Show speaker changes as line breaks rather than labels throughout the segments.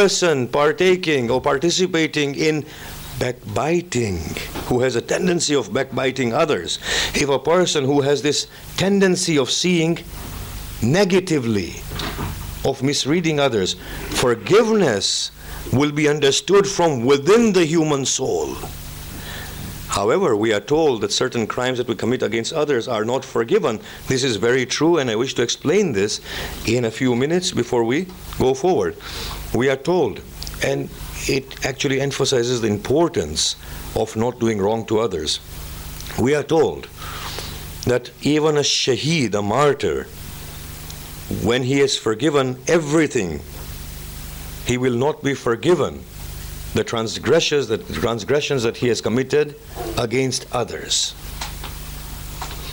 person partaking or participating in backbiting, who has a tendency of backbiting others, if a person who has this tendency of seeing negatively, of misreading others, forgiveness will be understood from within the human soul. However, we are told that certain crimes that we commit against others are not forgiven. This is very true, and I wish to explain this in a few minutes before we go forward. We are told, and it actually emphasizes the importance of not doing wrong to others. We are told that even a shaheed, a martyr, when he is forgiven everything, he will not be forgiven the transgressions that he has committed against others.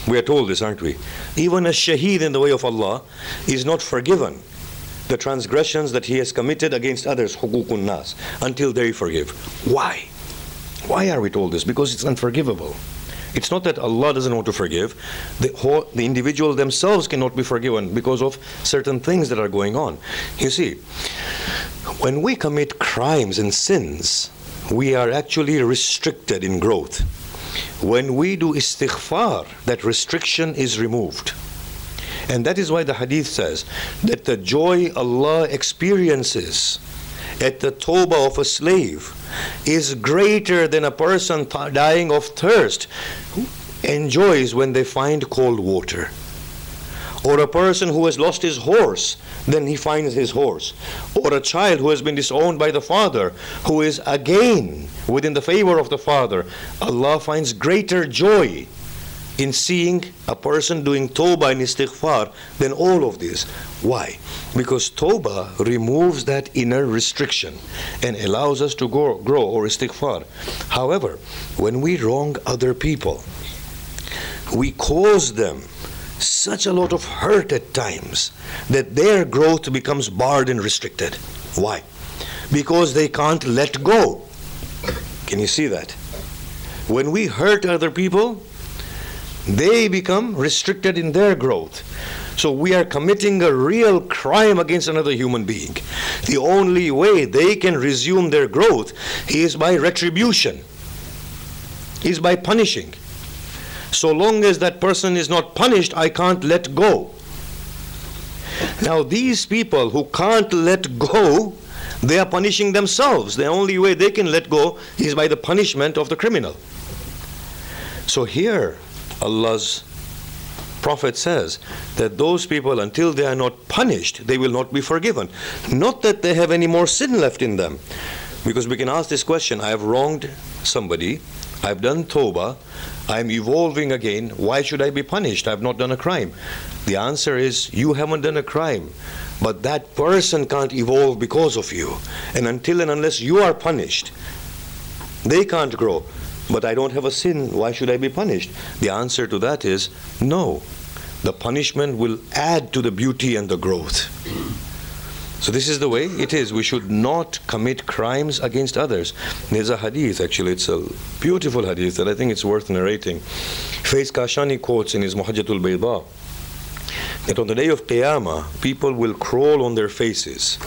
We are told this, aren't we? Even a shaheed in the way of Allah is not forgiven the transgressions that he has committed against others, hukukun nas, until they forgive. Why? Why are we told this? Because it's unforgivable. It's not that Allah doesn't want to forgive. The individual themselves cannot be forgiven because of certain things that are going on. You see, when we commit crimes and sins, we are actually restricted in growth. When we do istighfar, that restriction is removed. And that is why the hadith says that the joy Allah experiences at the tawbah of a slave is greater than a person dying of thirst enjoys when they find cold water. Or a person who has lost his horse, then he finds his horse. Or a child who has been disowned by the father, who is again within the favor of the father. Allah finds greater joy in seeing a person doing tawbah and istighfar than all of this. Why? Because tawbah removes that inner restriction and allows us to grow or istighfar. However, when we wrong other people, we cause them such a lot of hurt at times that their growth becomes barred and restricted. Why? Because they can't let go. Can you see that? When we hurt other people, they become restricted in their growth. So we are committing a real crime against another human being. The only way they can resume their growth is by retribution, is by punishing. So long as that person is not punished, I can't let go. Now these people who can't let go, they are punishing themselves. The only way they can let go is by the punishment of the criminal. So here Allah's Prophet says that those people, until they are not punished, they will not be forgiven. Not that they have any more sin left in them. Because we can ask this question: I have wronged somebody, I have done tawbah, I am evolving again, why should I be punished? I have not done a crime. The answer is, you haven't done a crime, but that person can't evolve because of you. And until and unless you are punished, they can't grow. But I don't have a sin, why should I be punished? The answer to that is no. The punishment will add to the beauty and the growth. So this is the way it is. We should not commit crimes against others. There's a hadith, actually, it's a beautiful hadith that I think it's worth narrating. Faiz Kashani quotes in his Muhajjatul Bayda that on the day of Qiyamah, people will crawl on their faces.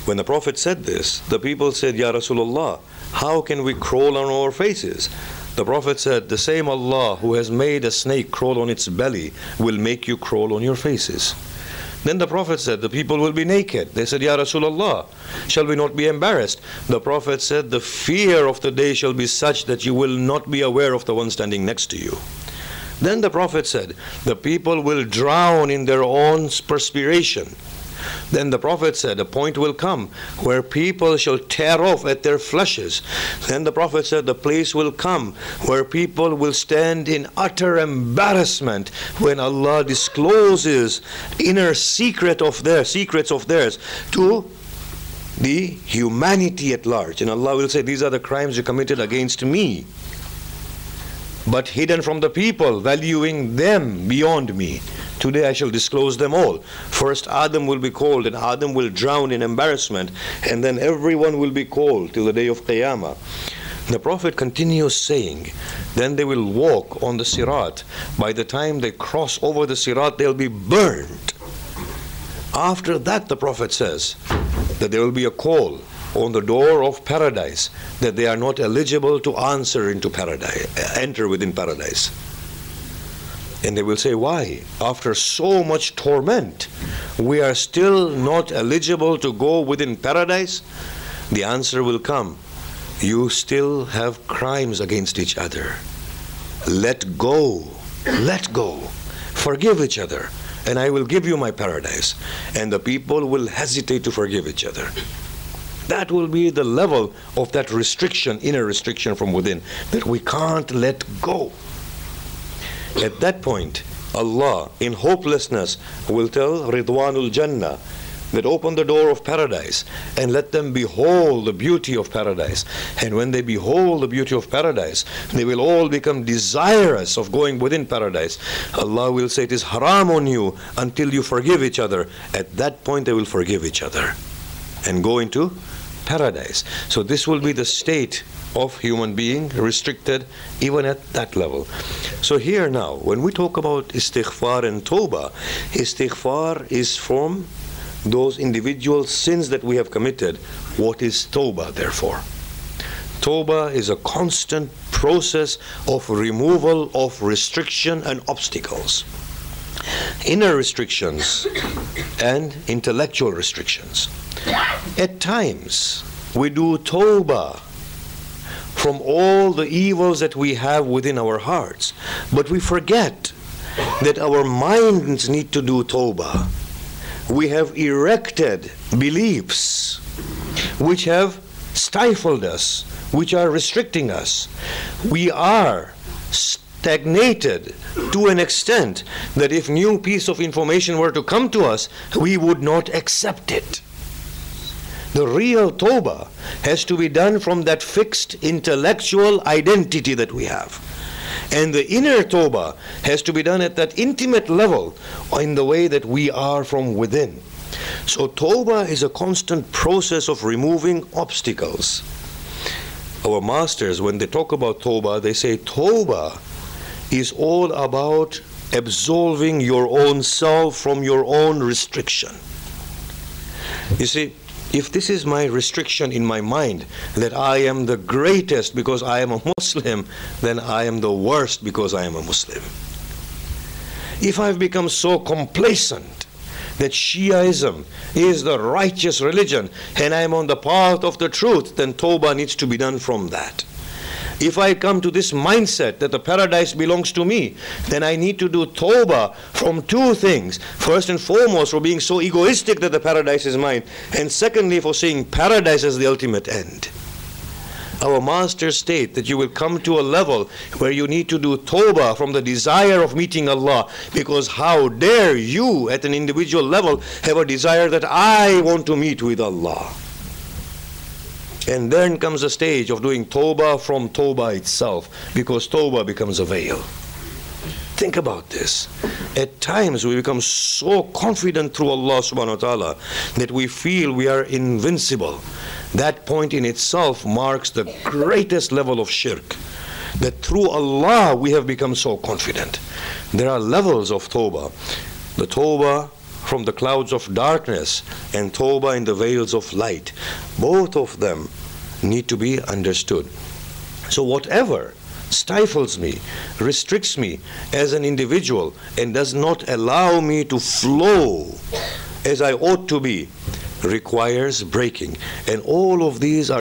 When the Prophet said this, the people said, Ya Rasulullah, how can we crawl on our faces? The Prophet said, the same Allah who has made a snake crawl on its belly will make you crawl on your faces. Then the Prophet said, the people will be naked. They said, Ya Rasulullah, shall we not be embarrassed? The Prophet said, the fear of the day shall be such that you will not be aware of the one standing next to you. Then the Prophet said, the people will drown in their own perspiration. Then the Prophet said, a point will come where people shall tear off at their fleshes. Then the Prophet said, the place will come where people will stand in utter embarrassment when Allah discloses inner secrets of theirs to the humanity at large. And Allah will say, these are the crimes you committed against me, but hidden from the people, valuing them beyond me. Today I shall disclose them all. First Adam will be called, and Adam will drown in embarrassment, and then everyone will be called till the day of Qiyamah. The Prophet continues saying, then they will walk on the Sirat. By the time they cross over the Sirat, they'll be burned. After that, the Prophet says, that there will be a call on the door of paradise that they are not eligible to enter within paradise. And they will say, why? After so much torment, we are still not eligible to go within paradise? The answer will come. You still have crimes against each other. Let go. Let go. Forgive each other, and I will give you my paradise. And the people will hesitate to forgive each other. That will be the level of that restriction, inner restriction from within, that we can't let go. At that point, Allah, in hopelessness, will tell Ridwanul Jannah that open the door of paradise and let them behold the beauty of paradise. And when they behold the beauty of paradise, they will all become desirous of going within paradise. Allah will say, it is haram on you until you forgive each other. At that point, they will forgive each other and go into paradise. So this will be the state of human being, restricted even at that level. So here now, when we talk about istighfar and tawbah, istighfar is from those individual sins that we have committed. What is tawbah, therefore? Tawbah is a constant process of removal of restriction and obstacles, inner restrictions and intellectual restrictions. At times, we do tawbah from all the evils that we have within our hearts, but we forget that our minds need to do tawbah. We have erected beliefs which have stifled us, which are restricting us. We are stagnated to an extent that if new piece of information were to come to us, we would not accept it. The real tawbah has to be done from that fixed intellectual identity that we have. And the inner tawbah has to be done at that intimate level in the way that we are from within. So tawbah is a constant process of removing obstacles. Our masters, when they talk about tawbah, they say tawbah is all about absolving your own self from your own restriction. You see, if this is my restriction in my mind, that I am the greatest because I am a Muslim, then I am the worst because I am a Muslim. If I've become so complacent that Shiaism is the righteous religion and I am on the path of the truth, then tawbah needs to be done from that. If I come to this mindset that the paradise belongs to me, then I need to do tawbah from two things. First and foremost, for being so egoistic that the paradise is mine. And secondly, for seeing paradise as the ultimate end. Our masters state that you will come to a level where you need to do tawbah from the desire of meeting Allah. Because how dare you, at an individual level, have a desire that I want to meet with Allah. And then comes the stage of doing tawbah from tawbah itself, because tawbah becomes a veil. Think about this. At times we become so confident through Allah subhanahu wa ta'ala that we feel we are invincible. That point in itself marks the greatest level of shirk. That through Allah we have become so confident. There are levels of tawbah. The tawbah from the clouds of darkness and tawbah in the veils of light. Both of them need to be understood. So whatever stifles me, restricts me as an individual and does not allow me to flow as I ought to be, requires breaking. And all of these are